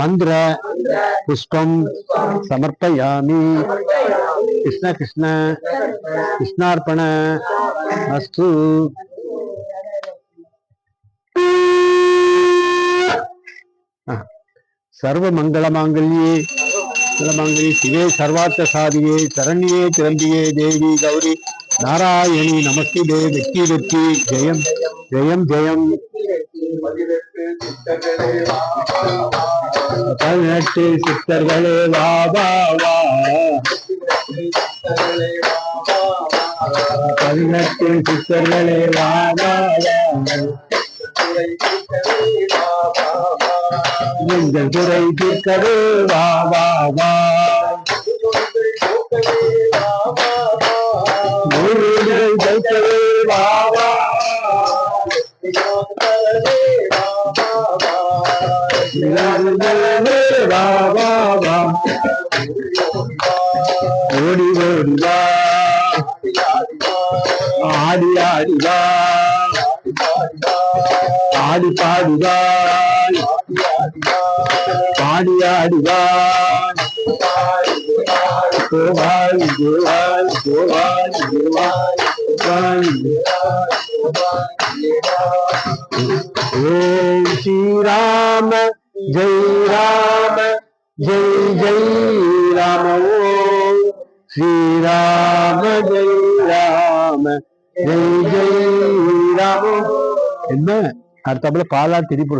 मंत्र पुष्पम समर्पयामि। कृष्ण कृष्ण कृष्णार्पण अस्तु। सर्व मंगल मांगल्ये शिवे सर्वार्थ साधिके शरण्ये त्र्यंबिके देवी गौरी नारायणी नमस्ते व्यक्ति व्यक्ति जयम जयम जयम। பதினெட்டு சித்தர்களே வா வா வா, பதினெட்டு சித்தர்களே வா வா வா, எங்கள் துறை தீர்க்கவே வா வா வா, வைக்கவே வா வா வா வா வா, ஓடி ஓடி வா, ஆடி ஆடி வா, ஆடி பாடி வா, பாடி ஆடி வா, கோவாய் கோவாய் கோவாய் கோவாய்। ओम श्री राम जय राम जय जय राम। ओम श्री राम जय राम जय जय राम। என்ன அடுத்தாப்புல பாலா திரிபுர